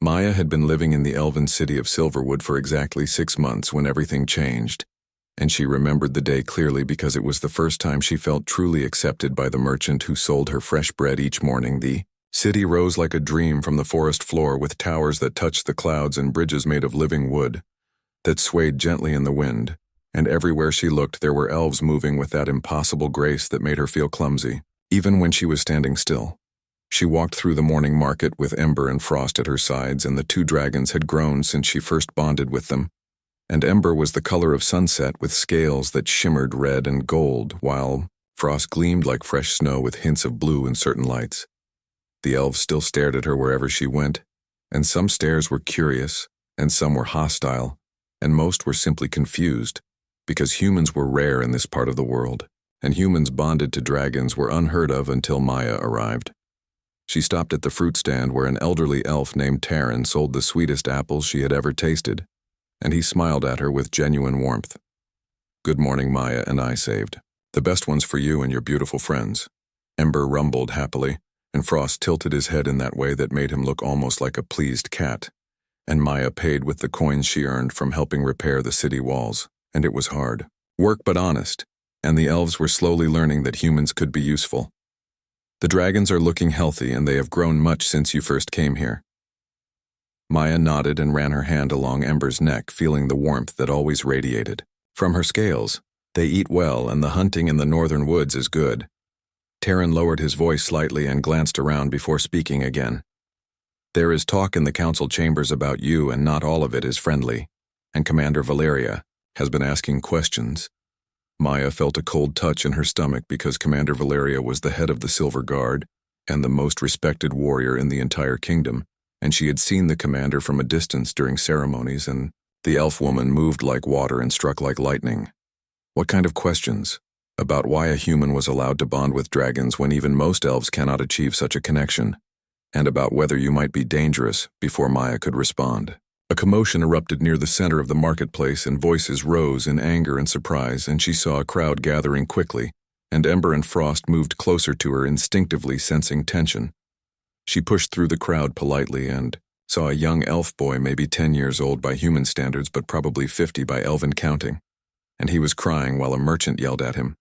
Maya had been living in the elven city of Silverwood for exactly 6 months when everything changed, and she remembered the day clearly because it was the first time she felt truly accepted by the merchant who sold her fresh bread each morning. The city rose like a dream from the forest floor, with towers that touched the clouds and bridges made of living wood that swayed gently in the wind, and everywhere she looked there were elves moving with that impossible grace that made her feel clumsy, even when she was standing still. She walked through the morning market with Ember and Frost at her sides, and the two dragons had grown since she first bonded with them. And Ember was the color of sunset with scales that shimmered red and gold, while Frost gleamed like fresh snow with hints of blue in certain lights. The elves still stared at her wherever she went, and some stares were curious, and some were hostile, and most were simply confused, because humans were rare in this part of the world, and humans bonded to dragons were unheard of until Maya arrived. She stopped at the fruit stand where an elderly elf named Taryn sold the sweetest apples she had ever tasted, and he smiled at her with genuine warmth. "Good morning, Maya and I saved. The best ones for you and your beautiful friends." Ember rumbled happily, and Frost tilted his head in that way that made him look almost like a pleased cat. And Maya paid with the coins she earned from helping repair the city walls, and it was hard work but honest, and the elves were slowly learning that humans could be useful. "The dragons are looking healthy, and they have grown much since you first came here." Maya nodded and ran her hand along Ember's neck, feeling the warmth that always radiated from her scales. "They eat well, and the hunting in the northern woods is good." Taryn lowered his voice slightly and glanced around before speaking again. "There is talk in the council chambers about you, and not all of it is friendly, and Commander Valeria has been asking questions." Maya felt a cold touch in her stomach because Commander Valeria was the head of the Silver Guard and the most respected warrior in the entire kingdom, and she had seen the commander from a distance during ceremonies, and the elf woman moved like water and struck like lightning. What kind of questions? About why a human was allowed to bond with dragons when even most elves cannot achieve such a connection, and about whether you might be dangerous before Maya could respond. A commotion erupted near the center of the marketplace, and voices rose in anger and surprise, and she saw a crowd gathering quickly, and Ember and Frost moved closer to her, instinctively sensing tension. She pushed through the crowd politely and saw a young elf boy, maybe 10 years old by human standards but probably 50 by elven counting, and he was crying while a merchant yelled at him,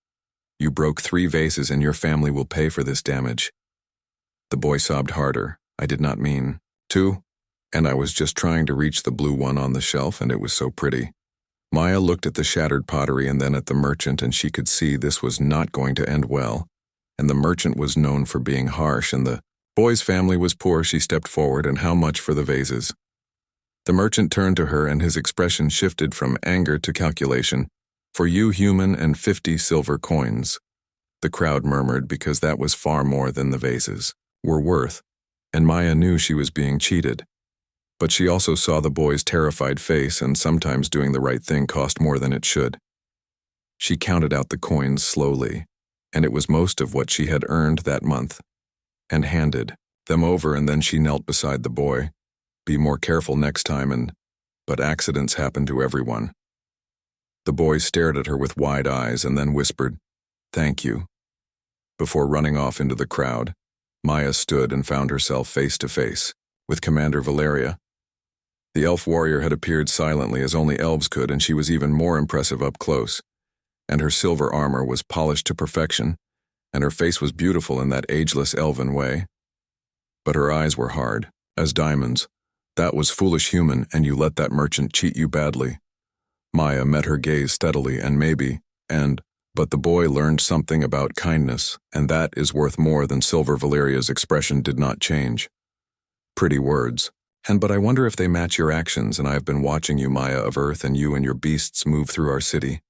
"You broke 3 vases and your family will pay for this damage." The boy sobbed harder. "I did not mean to. And I was just trying to reach the blue one on the shelf, and it was so pretty." Maya looked at the shattered pottery and then at the merchant, and she could see this was not going to end well. And the merchant was known for being harsh, and the boy's family was poor. She stepped forward. "And how much for the vases?" The merchant turned to her, and his expression shifted from anger to calculation. "For you, human, and 50 silver coins." The crowd murmured because that was far more than the vases were worth, and Maya knew she was being cheated. But she also saw the boy's terrified face, and sometimes doing the right thing cost more than it should. She counted out the coins slowly, and it was most of what she had earned that month, and handed them over, and then she knelt beside the boy. "Be more careful next time, but accidents happen to everyone." The boy stared at her with wide eyes and then whispered, "Thank you." Before running off into the crowd, Maya stood and found herself face to face with Commander Valeria. The elf warrior had appeared silently as only elves could, and she was even more impressive up close. And her silver armor was polished to perfection, and her face was beautiful in that ageless elven way. But her eyes were hard, as diamonds. "That was foolish, human, and you let that merchant cheat you badly." Maya met her gaze steadily, but the boy learned something about kindness, and that is worth more than silver. Valeria's expression did not change. "Pretty words. But I wonder if they match your actions, and I have been watching you, Maya of Earth, and you and your beasts move through our city,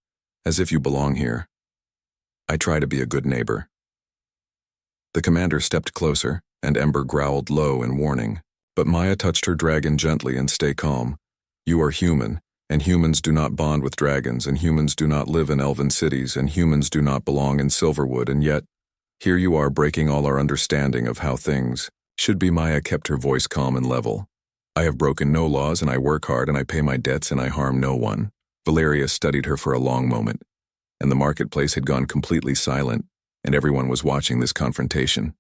as if you belong here. I try to be a good neighbor." The commander stepped closer, and Ember growled low in warning, but Maya touched her dragon gently and stay calm. "You are human, and humans do not bond with dragons, and humans do not live in elven cities, and humans do not belong in Silverwood, and yet, here you are breaking all our understanding of how things should be." Maya kept her voice calm and level. "I have broken no laws, and I work hard, and I pay my debts, and I harm no one." Valeria studied her for a long moment, and the marketplace had gone completely silent, and everyone was watching this confrontation.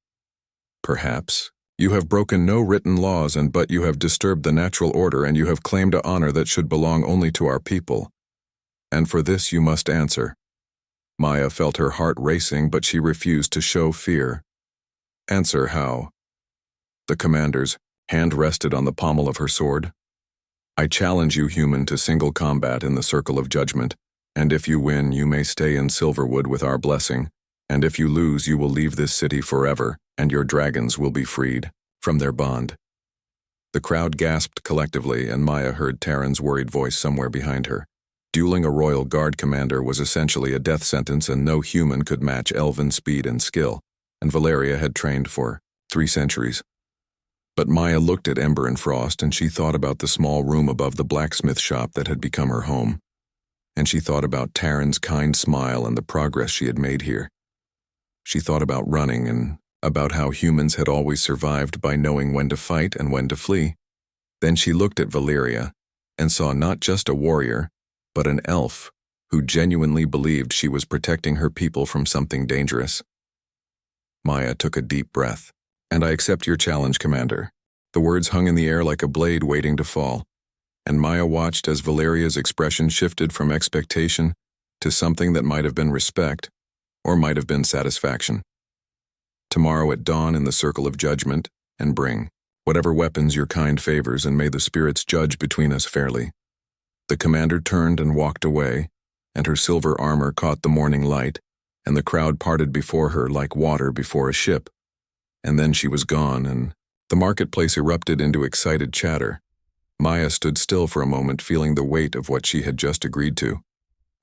Perhaps You have broken no written laws, but you have disturbed the natural order, and you have claimed an honor that should belong only to our people. And for this you must answer." Maya felt her heart racing, but she refused to show fear. "Answer how?" The commander's hand rested on the pommel of her sword. "I challenge you, human, to single combat in the circle of judgment, and if you win, you may stay in Silverwood with our blessing, and if you lose, you will leave this city forever, and your dragons will be freed from their bond." The crowd gasped collectively, and Maya heard Terran's worried voice somewhere behind her. Dueling a royal guard commander was essentially a death sentence, and no human could match elven speed and skill, and Valeria had trained for 3 centuries. But Maya looked at Ember and Frost, and she thought about the small room above the blacksmith shop that had become her home. And she thought about Terran's kind smile and the progress she had made here. She thought about running and about how humans had always survived by knowing when to fight and when to flee. Then she looked at Valeria and saw not just a warrior, but an elf who genuinely believed she was protecting her people from something dangerous. Maya took a deep breath. "And I accept your challenge, Commander." The words hung in the air like a blade waiting to fall, and Maya watched as Valeria's expression shifted from expectation to something that might have been respect, or might have been satisfaction. "Tomorrow at dawn in the circle of judgment, and bring whatever weapons your kind favors, and may the spirits judge between us fairly." The commander turned and walked away, and her silver armor caught the morning light, and the crowd parted before her like water before a ship. And then she was gone, and the marketplace erupted into excited chatter. Maya stood still for a moment, feeling the weight of what she had just agreed to,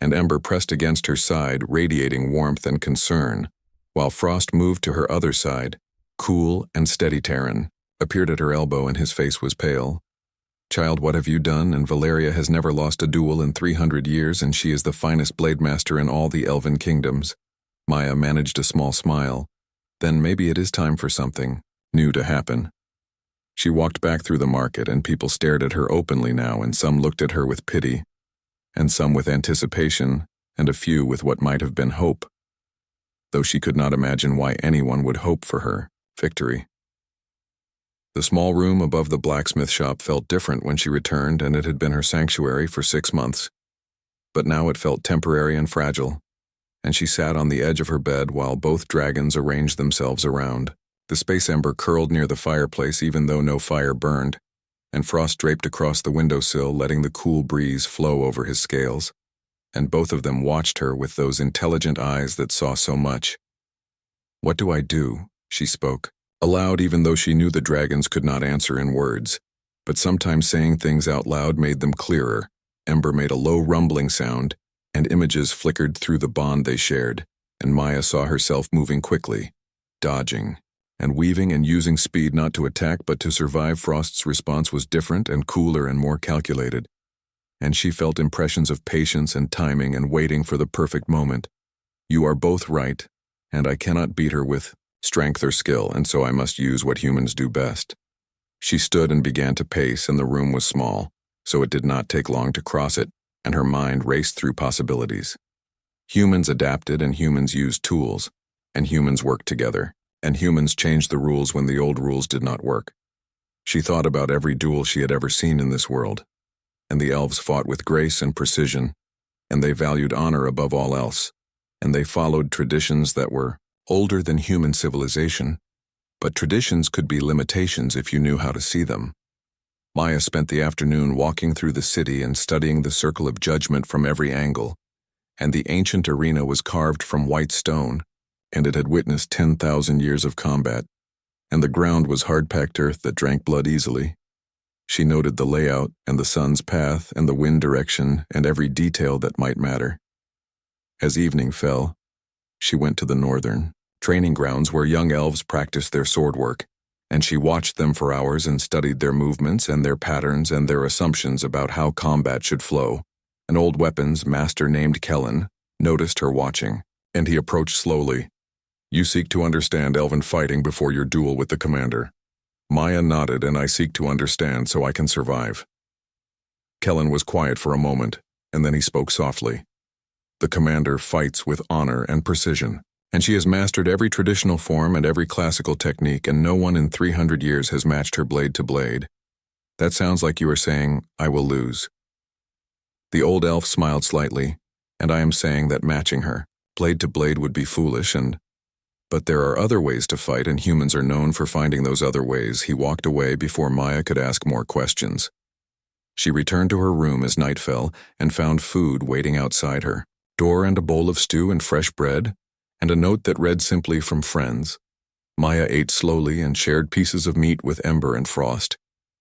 and Ember pressed against her side, radiating warmth and concern, while Frost moved to her other side, cool and steady. Terran appeared at her elbow, and his face was pale. "Child, what have you done? And Valeria has never lost a duel in 300 years, and she is the finest blade master in all the elven kingdoms." Maya managed a small smile. Then maybe it is time for something new to happen. She walked back through the market, and people stared at her openly now, and some looked at her with pity, and some with anticipation, and a few with what might have been hope, though she could not imagine why anyone would hope for her victory. The small room above the blacksmith shop felt different when she returned, and it had been her sanctuary for 6 months. But now it felt temporary and fragile, and she sat on the edge of her bed while both dragons arranged themselves around. The space ember curled near the fireplace even though no fire burned, and Frost draped across the windowsill, letting the cool breeze flow over his scales, and both of them watched her with those intelligent eyes that saw so much. "What do I do?" she spoke, aloud, even though she knew the dragons could not answer in words, but sometimes saying things out loud made them clearer. Ember made a low rumbling sound, and images flickered through the bond they shared, and Maya saw herself moving quickly, dodging, and weaving and using speed not to attack but to survive. Frost's response was different and cooler and more calculated, and she felt impressions of patience and timing and waiting for the perfect moment. "You are both right, and I cannot beat her with strength or skill, and so I must use what humans do best." She stood and began to pace, and the room was small, so it did not take long to cross it, and her mind raced through possibilities. Humans adapted, and humans used tools, and humans worked together, and humans changed the rules when the old rules did not work. She thought about every duel she had ever seen in this world, and the elves fought with grace and precision, and they valued honor above all else, and they followed traditions that were older than human civilization, but traditions could be limitations if you knew how to see them. Maya spent the afternoon walking through the city and studying the circle of judgment from every angle, and the ancient arena was carved from white stone, and it had witnessed 10,000 years of combat, and the ground was hard-packed earth that drank blood easily. She noted the layout and the sun's path and the wind direction and every detail that might matter. As evening fell, she went to the northern training grounds where young elves practiced their sword work, and she watched them for hours and studied their movements and their patterns and their assumptions about how combat should flow. An old weapons master named Kellen noticed her watching, and he approached slowly. "You seek to understand elven fighting before your duel with the commander." Maya nodded, "And I seek to understand so I can survive." Kellen was quiet for a moment, and then he spoke softly. "The commander fights with honor and precision. And she has mastered every traditional form and every classical technique, and no one in 300 years has matched her blade to blade. That sounds like you are saying, I will lose. The old elf smiled slightly, and I am saying that matching her, blade to blade, would be foolish, but there are other ways to fight, and humans are known for finding those other ways. He walked away before Maya could ask more questions. She returned to her room as night fell and found food waiting outside her. Door and a bowl of stew and fresh bread, and a note that read simply, from friends. Maya ate slowly and shared pieces of meat with Ember and Frost,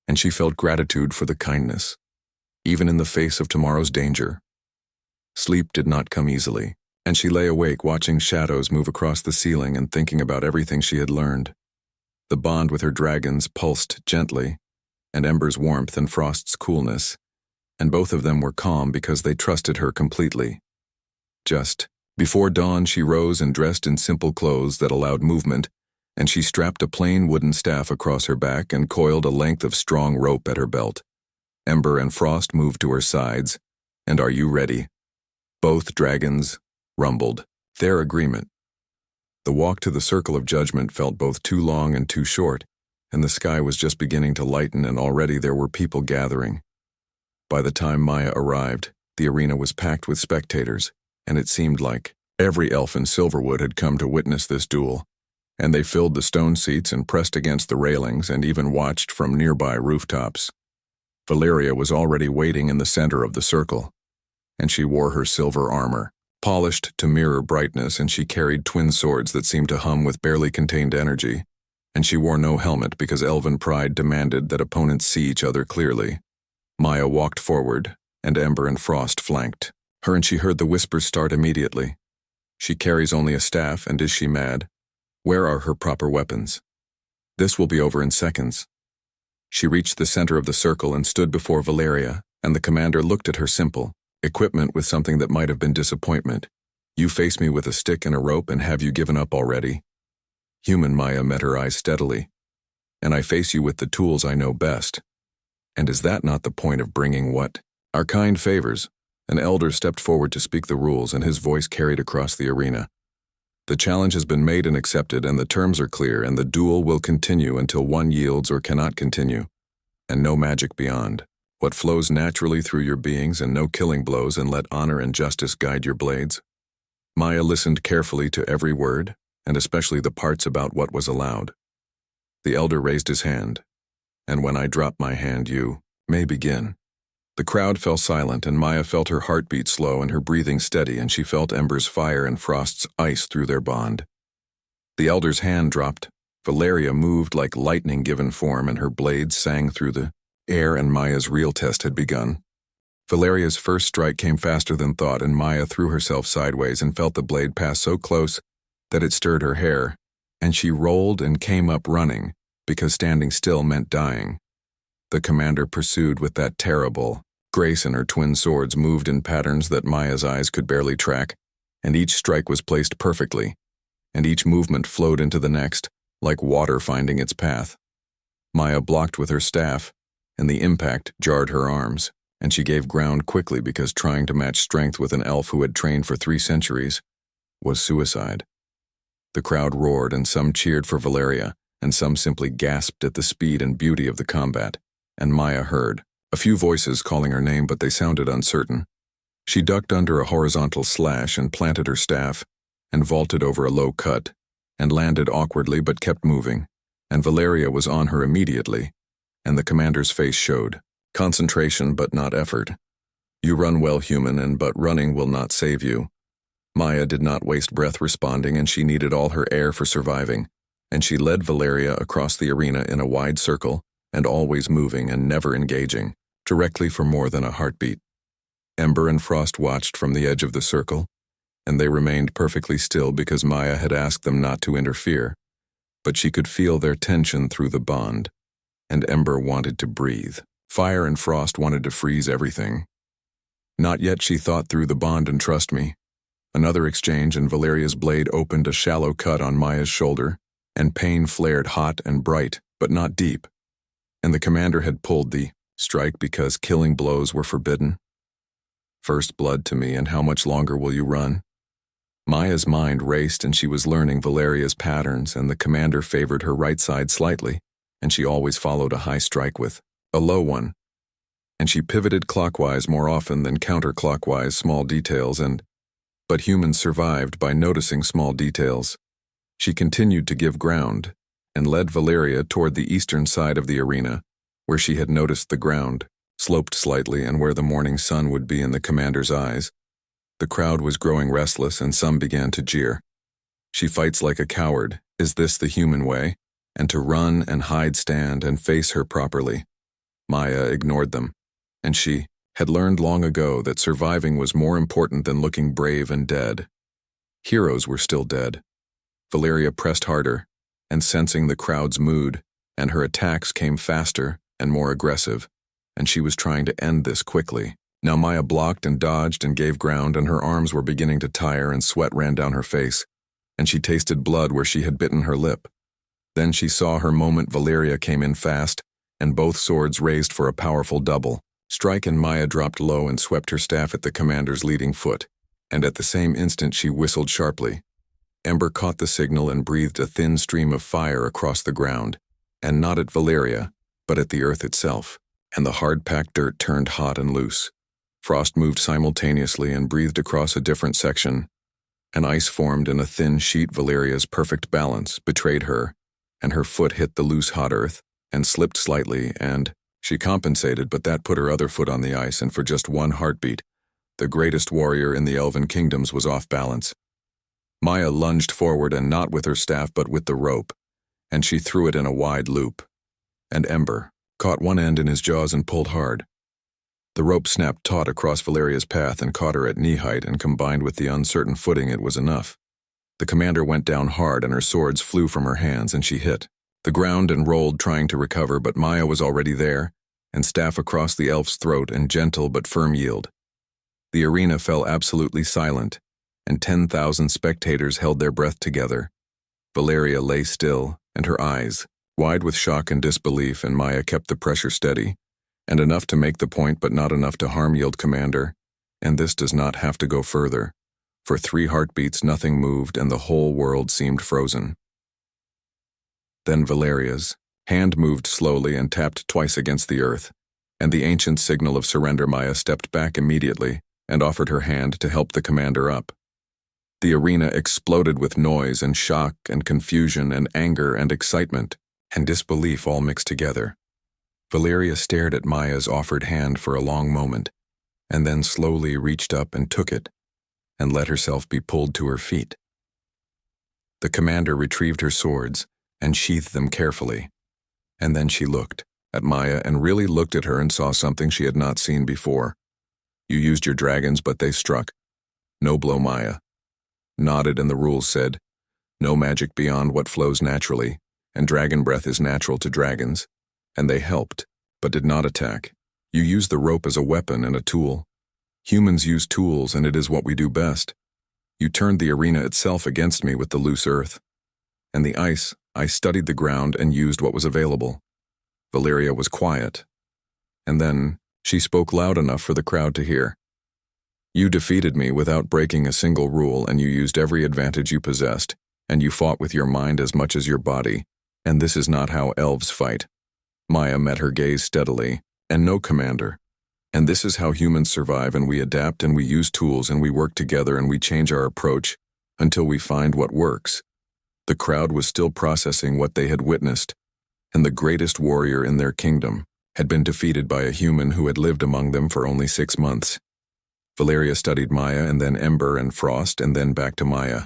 and she felt gratitude for the kindness, even in the face of tomorrow's danger. Sleep did not come easily, and she lay awake watching shadows move across the ceiling and thinking about everything she had learned. The bond with her dragons pulsed gently, and Ember's warmth and Frost's coolness, and both of them were calm because they trusted her completely. Just before dawn, she rose and dressed in simple clothes that allowed movement, and she strapped a plain wooden staff across her back and coiled a length of strong rope at her belt. Ember and Frost moved to her sides. And are you ready? Both dragons rumbled their agreement. The walk to the Circle of Judgment felt both too long and too short, and the sky was just beginning to lighten, and already there were people gathering. By the time Maya arrived, the arena was packed with spectators, and it seemed like every elf in Silverwood had come to witness this duel, and they filled the stone seats and pressed against the railings and even watched from nearby rooftops. Valeria was already waiting in the center of the circle, and she wore her silver armor, polished to mirror brightness, and she carried twin swords that seemed to hum with barely contained energy, and she wore no helmet because elven pride demanded that opponents see each other clearly. Maya walked forward, and Ember and Frost flanked her, and she heard the whispers start immediately. She carries only a staff, and is she mad? Where are her proper weapons? This will be over in seconds. She reached the center of the circle and stood before Valeria, and the commander looked at her simple equipment with something that might have been disappointment. You face me with a stick and a rope, and have you given up already? Human Maya met her eyes steadily. And I face you with the tools I know best. And is that not the point of bringing what our kind favors? An elder stepped forward to speak the rules, and his voice carried across the arena. The challenge has been made and accepted, and the terms are clear, and the duel will continue until one yields or cannot continue, and no magic beyond. What flows naturally through your beings, and no killing blows, and let honor and justice guide your blades. Maya listened carefully to every word, and especially the parts about what was allowed. The elder raised his hand, and when I drop my hand, you may begin. The crowd fell silent, and Maya felt her heartbeat slow and her breathing steady, and she felt Ember's fire and Frost's ice through their bond. The elder's hand dropped. Valeria moved like lightning given form, and her blades sang through the air, and Maya's real test had begun. Valeria's first strike came faster than thought, and Maya threw herself sideways and felt the blade pass so close that it stirred her hair, and she rolled and came up running, because standing still meant dying. The commander pursued with that terrible grace, and her twin swords moved in patterns that Maya's eyes could barely track, and each strike was placed perfectly, and each movement flowed into the next, like water finding its path. Maya blocked with her staff, and the impact jarred her arms, and she gave ground quickly because trying to match strength with an elf who had trained for 3 centuries was suicide. The crowd roared, and some cheered for Valeria, and some simply gasped at the speed and beauty of the combat, and Maya heard a few voices calling her name, but they sounded uncertain. She ducked under a horizontal slash and planted her staff, and vaulted over a low cut, and landed awkwardly but kept moving, and Valeria was on her immediately, and the commander's face showed concentration but not effort. You run well, human, but running will not save you. Maya did not waste breath responding, and she needed all her air for surviving, and she led Valeria across the arena in a wide circle, and always moving and never engaging, directly for more than a heartbeat. Ember and Frost watched from the edge of the circle, and they remained perfectly still because Maya had asked them not to interfere, but she could feel their tension through the bond, and Ember wanted to breathe. Fire and Frost wanted to freeze everything. Not yet, she thought through the bond, and trust me. Another exchange, and Valeria's blade opened a shallow cut on Maya's shoulder, and pain flared hot and bright, but not deep. And the commander had pulled the strike because killing blows were forbidden. First blood to me, and how much longer will you run? Maya's mind raced and she was learning Valeria's patterns, and the commander favored her right side slightly, and she always followed a high strike with a low one. And she pivoted clockwise more often than counterclockwise small details, but humans survived by noticing small details. She continued to give ground and led Valeria toward the eastern side of the arena, where she had noticed the ground sloped slightly and where the morning sun would be in the commander's eyes. The crowd was growing restless and some began to jeer. She fights like a coward. Is this the human way? And to run and hide, stand and face her properly. Maya ignored them, and she had learned long ago that surviving was more important than looking brave and dead. Heroes were still dead. Valeria pressed harder, and sensing the crowd's mood, and her attacks came faster and more aggressive, and she was trying to end this quickly. Now Maya blocked and dodged and gave ground, and her arms were beginning to tire and sweat ran down her face, and she tasted blood where she had bitten her lip. Then she saw her moment. Valeria came in fast, and both swords raised for a powerful double strike, and Maya dropped low and swept her staff at the commander's leading foot, and at the same instant she whistled sharply. Ember caught the signal and breathed a thin stream of fire across the ground, and not at Valeria, but at the earth itself, and the hard-packed dirt turned hot and loose. Frost moved simultaneously and breathed across a different section. An ice formed in a thin sheet. Valeria's perfect balance betrayed her, and her foot hit the loose hot earth and slipped slightly, and she compensated, but that put her other foot on the ice, and for just one heartbeat, the greatest warrior in the Elven Kingdoms was off balance. Maya lunged forward, and not with her staff but with the rope, and she threw it in a wide loop. And Ember caught one end in his jaws and pulled hard. The rope snapped taut across Valeria's path and caught her at knee height, and combined with the uncertain footing, it was enough. The commander went down hard, and her swords flew from her hands, and she hit the ground and rolled, trying to recover, but Maya was already there, and staff across the elf's throat and gentle but firm yield. The arena fell absolutely silent, and 10,000 spectators held their breath together. Valeria lay still, and her eyes wide with shock and disbelief, and Maya kept the pressure steady, and enough to make the point but not enough to harm. Yield, commander, and this does not have to go further. For 3 heartbeats nothing moved, and the whole world seemed frozen. Then Valeria's hand moved slowly and tapped twice against the earth, and the ancient signal of surrender. Maya stepped back immediately and offered her hand to help the commander up. The arena exploded with noise and shock and confusion and anger and excitement and disbelief all mixed together. Valeria stared at Maya's offered hand for a long moment, and then slowly reached up and took it, and let herself be pulled to her feet. The commander retrieved her swords and sheathed them carefully, and then she looked at Maya and really looked at her and saw something she had not seen before. You used your dragons, but they struck. No blow. Maya nodded, and the rules said, no magic beyond what flows naturally, and dragon breath is natural to dragons, and they helped, but did not attack. You used the rope as a weapon and a tool. Humans use tools, and it is what we do best. You turned the arena itself against me with the loose earth. And the ice, I studied the ground and used what was available. Valeria was quiet, and then she spoke loud enough for the crowd to hear. You defeated me without breaking a single rule, and you used every advantage you possessed, and you fought with your mind as much as your body, and this is not how elves fight. Maya met her gaze steadily, and no, commander. And this is how humans survive, and we adapt, and we use tools, and we work together, and we change our approach until we find what works. The crowd was still processing what they had witnessed, and the greatest warrior in their kingdom had been defeated by a human who had lived among them for only 6 months. Valeria studied Maya, and then Ember and Frost, and then back to Maya.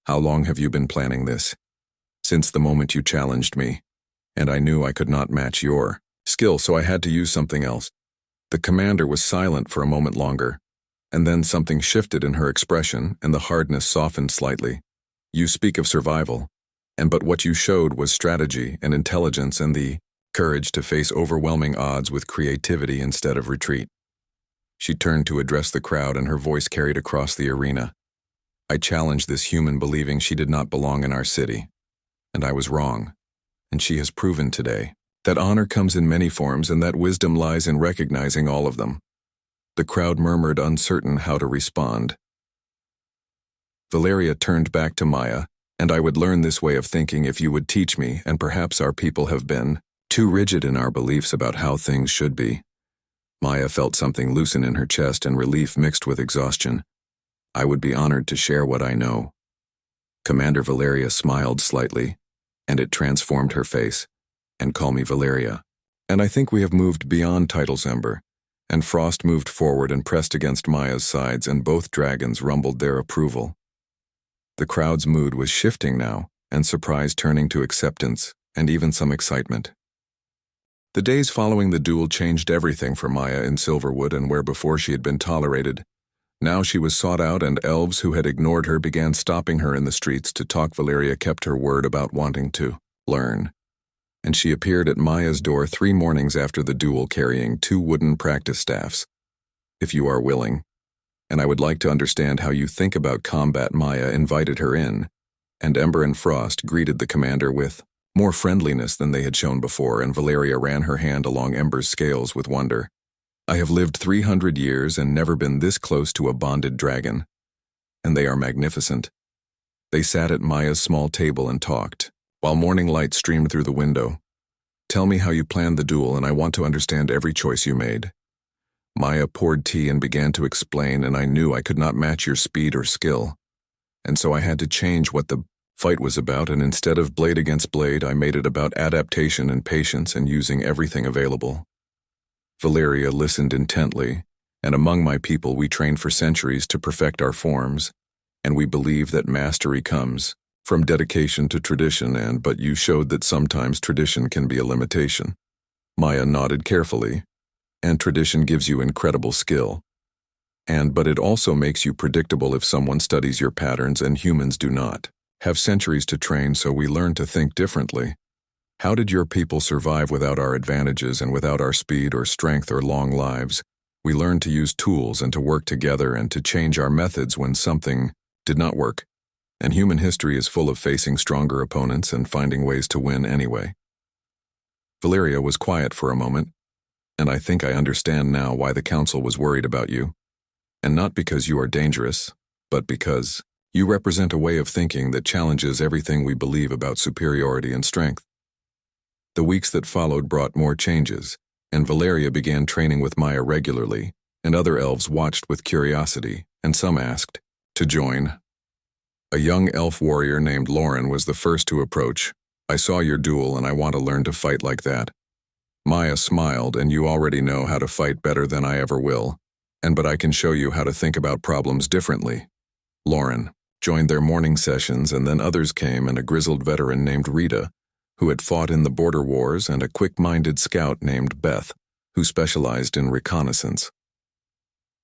How long have you been planning this? Since the moment you challenged me, and I knew I could not match your skill, so I had to use something else. The commander was silent for a moment longer, and then something shifted in her expression, and the hardness softened slightly. You speak of survival, but what you showed was strategy and intelligence and the courage to face overwhelming odds with creativity instead of retreat. She turned to address the crowd, and her voice carried across the arena. I challenged this human, believing she did not belong in our city, and I was wrong, and she has proven today that honor comes in many forms and that wisdom lies in recognizing all of them. The crowd murmured, uncertain how to respond. Valeria turned back to Maya, and I would learn this way of thinking if you would teach me, and perhaps our people have been too rigid in our beliefs about how things should be. Maya felt something loosen in her chest and relief mixed with exhaustion. I would be honored to share what I know. Commander Valeria smiled slightly, and it transformed her face. And call me Valeria. And I think we have moved beyond titles, Ember. And Frost moved forward and pressed against Maya's sides, and both dragons rumbled their approval. The crowd's mood was shifting now, and surprise turning to acceptance, and even some excitement. The days following the duel changed everything for Maya in Silverwood, and where before she had been tolerated, now she was sought out, and elves who had ignored her began stopping her in the streets to talk. Valeria kept her word about wanting to learn, and she appeared at Maya's door 3 mornings after the duel carrying 2 wooden practice staffs. If you are willing, and I would like to understand how you think about combat. Maya invited her in, and Ember and Frost greeted the commander with more friendliness than they had shown before, and Valeria ran her hand along Ember's scales with wonder. I have lived 300 years and never been this close to a bonded dragon, and they are magnificent. They sat at Maya's small table and talked, while morning light streamed through the window. Tell me how you planned the duel, and I want to understand every choice you made. Maya poured tea and began to explain, and I knew I could not match your speed or skill. And so I had to change what the fight was about, and instead of blade against blade, I made it about adaptation and patience and using everything available. Valeria listened intently, and among my people we trained for centuries to perfect our forms, and we believe that mastery comes from dedication to tradition, but you showed that sometimes tradition can be a limitation. Maya nodded carefully. And tradition gives you incredible skill. But it also makes you predictable if someone studies your patterns, and humans do not have centuries to train, so we learn to think differently. How did your people survive without our advantages and without our speed or strength or long lives? We learned to use tools and to work together and to change our methods when something did not work. And human history is full of facing stronger opponents and finding ways to win anyway. Valeria was quiet for a moment. And I think I understand now why the council was worried about you. And not because you are dangerous, but because you represent a way of thinking that challenges everything we believe about superiority and strength. The weeks that followed brought more changes, and Valeria began training with Maya regularly, and other elves watched with curiosity, and some asked to join. A young elf warrior named Lauren was the first to approach. I saw your duel, and I want to learn to fight like that. Maya smiled, and you already know how to fight better than I ever will, but I can show you how to think about problems differently. Lauren joined their morning sessions, and then others came, and a grizzled veteran named Rita, who had fought in the border wars, and a quick-minded scout named Beth, who specialized in reconnaissance.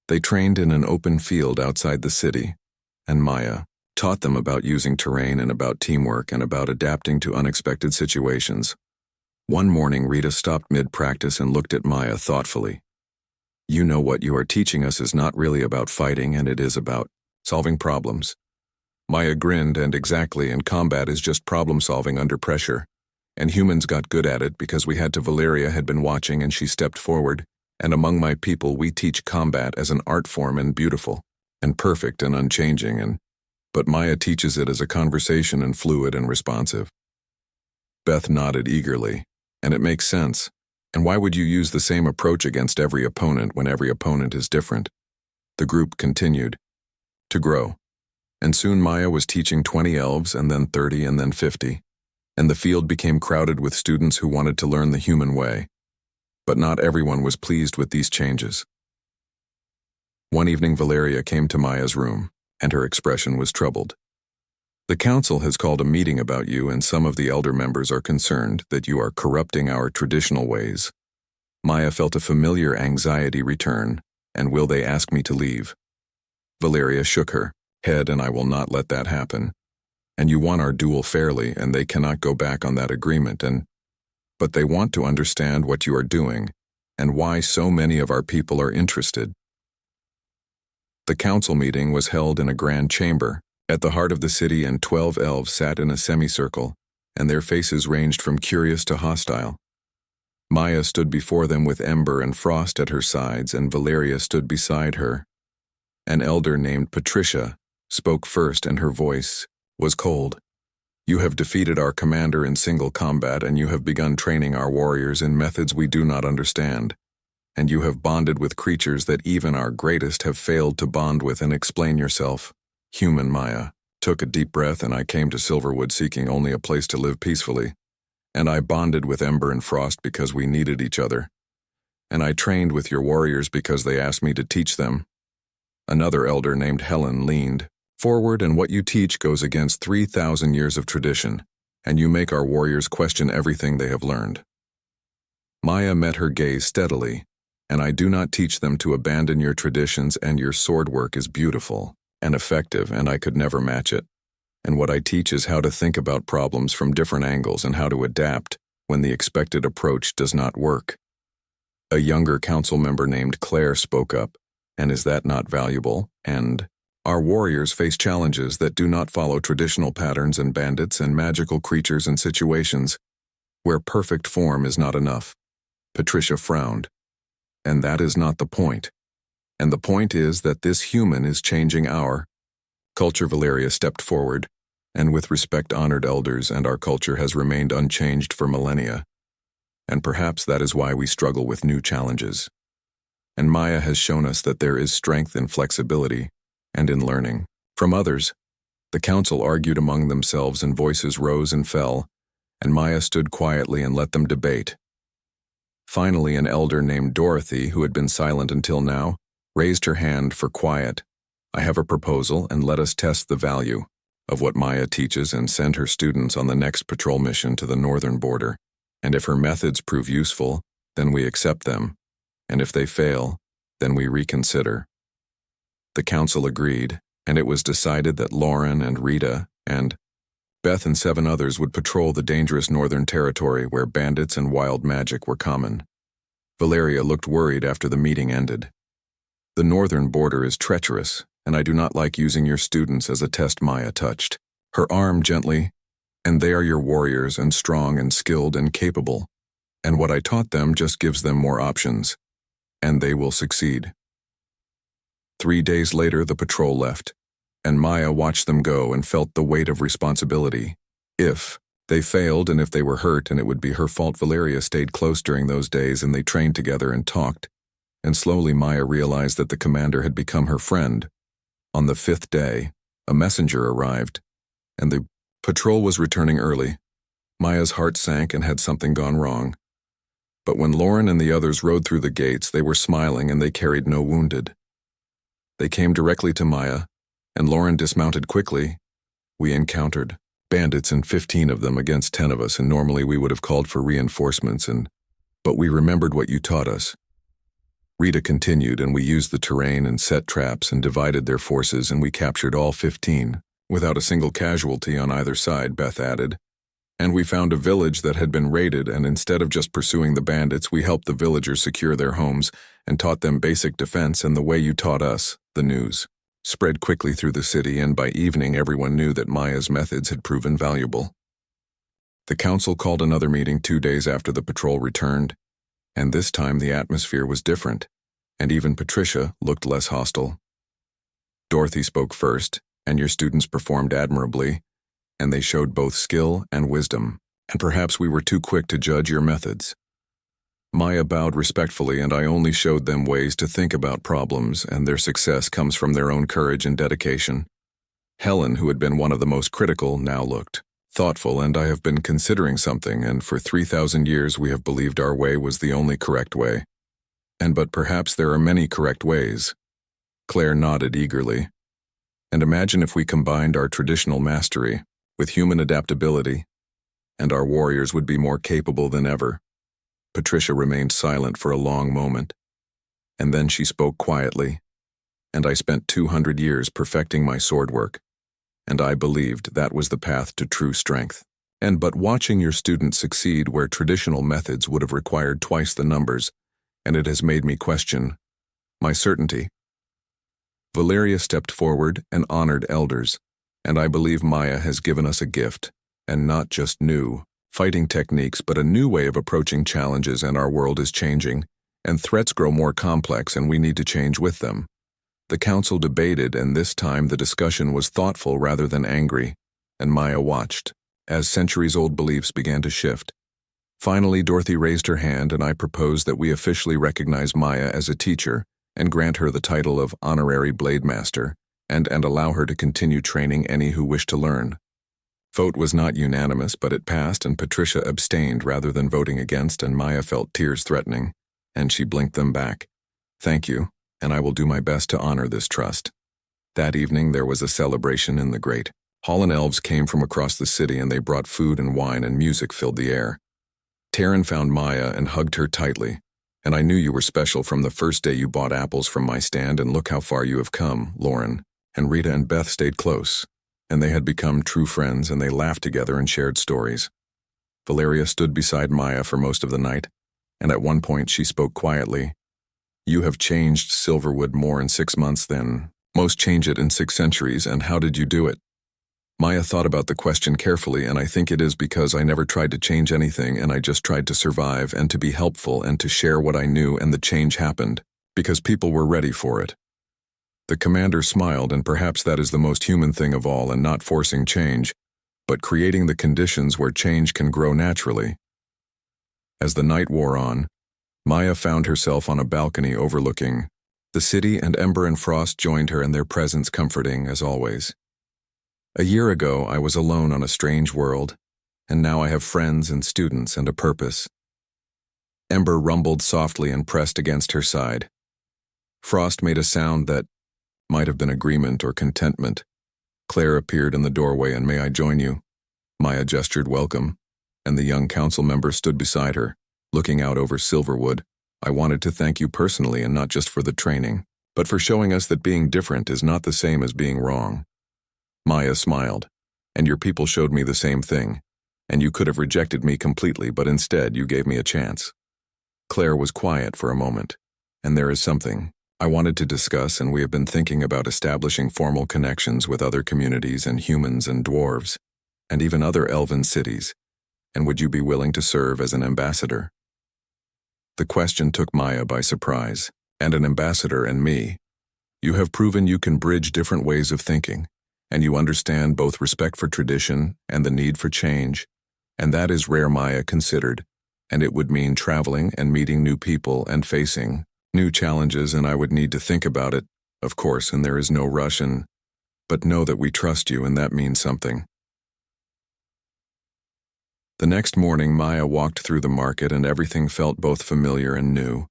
They trained in an open field outside the city, and Maya taught them about using terrain and about teamwork and about adapting to unexpected situations. One morning, Rita stopped mid-practice and looked at Maya thoughtfully. You know what you are teaching us is not really about fighting, and it is about solving problems. Maya grinned, and exactly, and combat is just problem-solving under pressure. And humans got good at it because we had to. Valeria had been watching, and she stepped forward. And among my people, we teach combat as an art form, and beautiful, and perfect, and unchanging, but Maya teaches it as a conversation, and fluid and responsive. Beth nodded eagerly. And it makes sense. And why would you use the same approach against every opponent when every opponent is different? The group continued to grow. And soon Maya was teaching 20 elves, and then 30, and then 50. And the field became crowded with students who wanted to learn the human way. But not everyone was pleased with these changes. One evening, Valeria came to Maya's room, and her expression was troubled. The council has called a meeting about you, and some of the elder members are concerned that you are corrupting our traditional ways. Maya felt a familiar anxiety return, and will they ask me to leave? Valeria shook her head, and I will not let that happen. And you won our duel fairly, and they cannot go back on that agreement, but they want to understand what you are doing, and why so many of our people are interested. The council meeting was held in a grand chamber at the heart of the city, and 12 elves sat in a semicircle, and their faces ranged from curious to hostile. Maya stood before them with Ember and Frost at her sides, and Valeria stood beside her. An elder named Patricia spoke first, and her voice was cold. "You have defeated our commander in single combat, and you have begun training our warriors in methods we do not understand. And you have bonded with creatures that even our greatest have failed to bond with and explain yourself." Human Maya took a deep breath, and I came to Silverwood seeking only a place to live peacefully. And I bonded with Ember and Frost because we needed each other. And I trained with your warriors because they asked me to teach them. Another elder named Helen leaned forward, "And what you teach goes against 3,000 years of tradition, and you make our warriors question everything they have learned." Maya met her gaze steadily. "And I do not teach them to abandon your traditions, and your sword work is beautiful and effective, and I could never match it. And what I teach is how to think about problems from different angles and how to adapt when the expected approach does not work." A younger council member named Claire spoke up, "And is that not valuable? And our warriors face challenges that do not follow traditional patterns, and bandits and magical creatures and situations where perfect form is not enough." Patricia frowned. "And that is not the point. And the point is that this human is changing our culture." Valeria stepped forward, "And with respect, honored elders, and our culture has remained unchanged for millennia. And perhaps that is why we struggle with new challenges. And Maya has shown us that there is strength in flexibility and in learning from others." The council argued among themselves, and voices rose and fell, and Maya stood quietly and let them debate. Finally, an elder named Dorothy, who had been silent until now, raised her hand for quiet. "I have a proposal, and let us test the value of what Maya teaches and send her students on the next patrol mission to the northern border. And if her methods prove useful, then we accept them. And if they fail, then we reconsider." The council agreed, and it was decided that Lauren and Rita and Beth and 7 others would patrol the dangerous northern territory where bandits and wild magic were common. Valeria looked worried after the meeting ended. "The northern border is treacherous, and I do not like using your students as a test." Maya touched her arm gently. "And they are your warriors, and strong and skilled and capable. And what I taught them just gives them more options. And they will succeed." 3 days later, the patrol left, and Maya watched them go and felt the weight of responsibility. If they failed, and if they were hurt, and it would be her fault. Valeria stayed close during those days, and they trained together and talked. And slowly Maya realized that the commander had become her friend. On the 5th day, a messenger arrived, and the patrol was returning early. Maya's heart sank, and had something gone wrong? But when Lauren and the others rode through the gates, they were smiling, and they carried no wounded. They came directly to Maya, and Lauren dismounted quickly. "We encountered bandits, and 15 of them against 10 of us, and normally we would have called for reinforcements, but we remembered what you taught us." Rita continued, "And we used the terrain and set traps and divided their forces, and we captured all 15, without a single casualty on either side." Beth added, "And we found a village that had been raided, and instead of just pursuing the bandits, we helped the villagers secure their homes and taught them basic defense, and the way you taught us." The news spread quickly through the city, and by evening everyone knew that Maya's methods had proven valuable. The council called another meeting 2 days after the patrol returned, and this time the atmosphere was different, and even Patricia looked less hostile. Dorothy spoke first, "And your students performed admirably, and they showed both skill and wisdom, and perhaps we were too quick to judge your methods." Maya bowed respectfully, "And I only showed them ways to think about problems, and their success comes from their own courage and dedication." Helen, who had been one of the most critical, now looked thoughtful. "And I have been considering something, and for 3,000 years we have believed our way was the only correct way. But perhaps there are many correct ways." Claire nodded eagerly. "And imagine if we combined our traditional mastery with human adaptability, and our warriors would be more capable than ever." Patricia remained silent for a long moment, and then she spoke quietly. "And I spent 200 years perfecting my sword work, and I believed that was the path to true strength. But watching your students succeed where traditional methods would have required twice the numbers, and it has made me question my certainty." Valeria stepped forward and honored elders, "And I believe Maya has given us a gift, and not just new fighting techniques, but a new way of approaching challenges. And our world is changing, and threats grow more complex, and we need to change with them. The council debated, and this time the discussion was thoughtful rather than angry, and Maya watched, as centuries-old beliefs began to shift. Finally, Dorothy raised her hand, and I proposed that we officially recognize Maya as a teacher and grant her the title of Honorary Blade Master, and allow her to continue training any who wish to learn. Vote was not unanimous, but it passed, and Patricia abstained rather than voting against, and Maya felt tears threatening, and she blinked them back. Thank you, and I will do my best to honor this trust. That evening there was a celebration in the great hall, and elves came from across the city, and they brought food and wine, and music filled the air. Taryn found Maya and hugged her tightly, and I knew you were special from the first day you bought apples from my stand, and look how far you have come. Lauren and Rita and Beth stayed close, and they had become true friends, and they laughed together and shared stories. Valeria stood beside Maya for most of the night, and at one point she spoke quietly. You have changed Silverwood more in 6 months than most change it in 6 centuries, and how did you do it? Maya thought about the question carefully, and I think it is because I never tried to change anything, and I just tried to survive and to be helpful and to share what I knew, and the change happened, because people were ready for it. The commander smiled, and perhaps that is the most human thing of all, and not forcing change, but creating the conditions where change can grow naturally. As the night wore on, Maya found herself on a balcony overlooking the city, and Ember and Frost joined her, and their presence comforting as always. A year ago, I was alone on a strange world, and now I have friends and students and a purpose. Ember rumbled softly and pressed against her side. Frost made a sound that might have been agreement or contentment. Claire appeared in the doorway, and may I join you? Maya gestured welcome, and the young council member stood beside her, looking out over Silverwood. I wanted to thank you personally, and not just for the training, but for showing us that being different is not the same as being wrong. Maya smiled, and your people showed me the same thing, and you could have rejected me completely, but instead you gave me a chance. Claire was quiet for a moment, and there is something I wanted to discuss, and we have been thinking about establishing formal connections with other communities and humans and dwarves, and even other elven cities, and would you be willing to serve as an ambassador? The question took Maya by surprise, and an ambassador and me. You have proven you can bridge different ways of thinking, and you understand both respect for tradition and the need for change, and that is rare, Maya considered, and it would mean traveling and meeting new people and facing new challenges, and I would need to think about it, of course, and there is no rush, but know that we trust you, and that means something. The next morning, Maya walked through the market, and everything felt both familiar and new,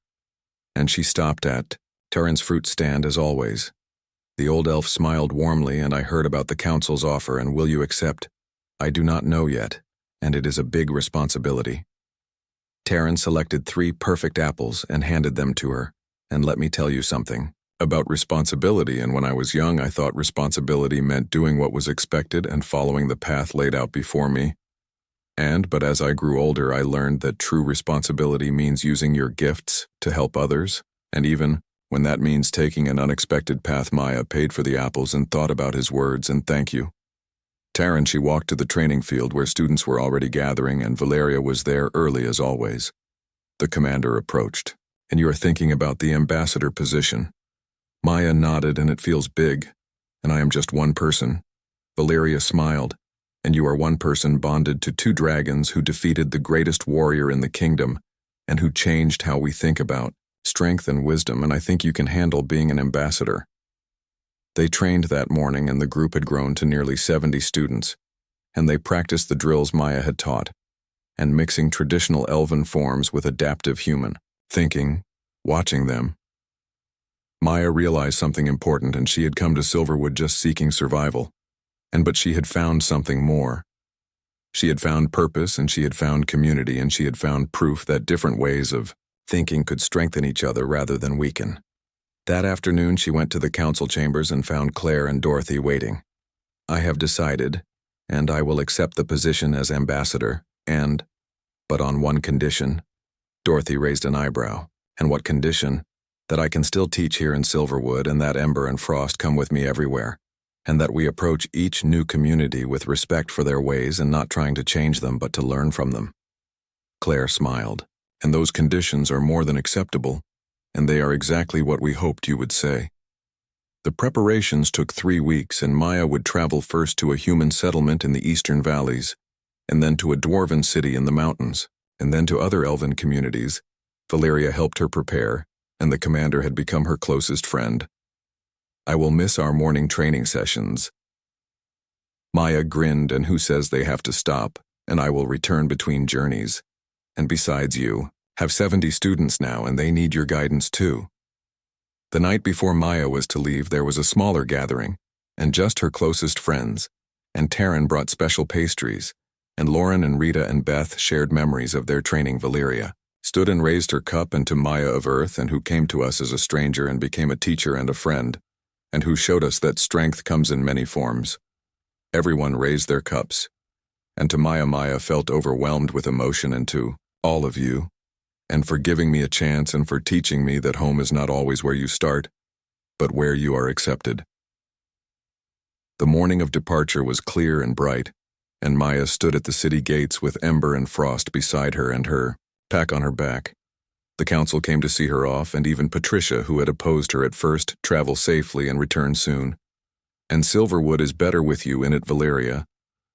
and she stopped at Taryn's fruit stand as always. The old elf smiled warmly, and I heard about the council's offer, and will you accept? I do not know yet, and it is a big responsibility. Taryn selected 3 perfect apples and handed them to her, and let me tell you something about responsibility, and when I was young I thought responsibility meant doing what was expected and following the path laid out before me. But as I grew older I learned that true responsibility means using your gifts to help others, and even when that means taking an unexpected path. Maya paid for the apples and thought about his words and thank you. Taryn, she walked to the training field where students were already gathering, and Valeria was there early as always. The commander approached. And you are thinking about the ambassador position? Maya nodded, and it feels big, and I am just one person. Valeria smiled. And you are one person bonded to 2 dragons who defeated the greatest warrior in the kingdom, and who changed how we think about strength and wisdom, and I think you can handle being an ambassador. They trained that morning, and the group had grown to nearly 70 students, and they practiced the drills Maya had taught, and mixing traditional elven forms with adaptive human thinking, watching them. Maya realized something important, and she had come to Silverwood just seeking survival, but she had found something more. She had found purpose, and she had found community, and she had found proof that different ways of thinking could strengthen each other rather than weaken. That afternoon she went to the council chambers and found Claire and Dorothy waiting. I have decided, and I will accept the position as ambassador, but on one condition. Dorothy raised an eyebrow. And what condition? That I can still teach here in Silverwood, and that Ember and Frost come with me everywhere, and that we approach each new community with respect for their ways and not trying to change them but to learn from them. Claire smiled. And those conditions are more than acceptable, and they are exactly what we hoped you would say. The preparations took 3 weeks, and Maya would travel first to a human settlement in the eastern valleys, and then to a dwarven city in the mountains, and then to other elven communities. Valeria helped her prepare, and the commander had become her closest friend. "I will miss our morning training sessions." Maya grinned, "And who says they have to stop? And I will return between journeys. And besides, you have 70 students now, and they need your guidance too." The night before Maya was to leave, there was a smaller gathering, and just her closest friends, and Taryn brought special pastries, and Lauren and Rita and Beth shared memories of their training. Valeria stood and raised her cup, and to Maya of Earth, and who came to us as a stranger and became a teacher and a friend, and who showed us that strength comes in many forms. Everyone raised their cups, and to Maya felt overwhelmed with emotion, and to all of you, and for giving me a chance and for teaching me that home is not always where you start, but where you are accepted. The morning of departure was clear and bright, and Maya stood at the city gates with Ember and Frost beside her and her pack on her back. The council came to see her off, and even Patricia, who had opposed her at first, travel safely and return soon. "And Silverwood is better with you in it," Valeria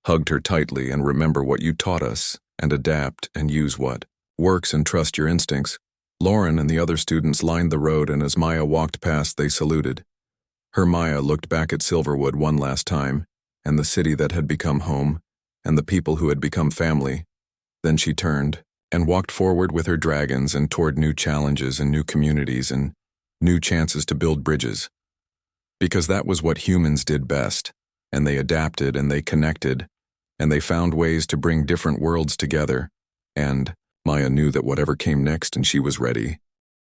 hugged her tightly. "And remember what you taught us, and adapt and use what works and trust your instincts." Lauren and the other students lined the road, and as Maya walked past, they saluted. Her Maya looked back at Silverwood one last time, and the city that had become home, and the people who had become family. Then she turned and walked forward with her dragons and toward new challenges and new communities and new chances to build bridges. Because that was what humans did best, and they adapted and they connected, and they found ways to bring different worlds together, and Maya knew that whatever came next, and she was ready.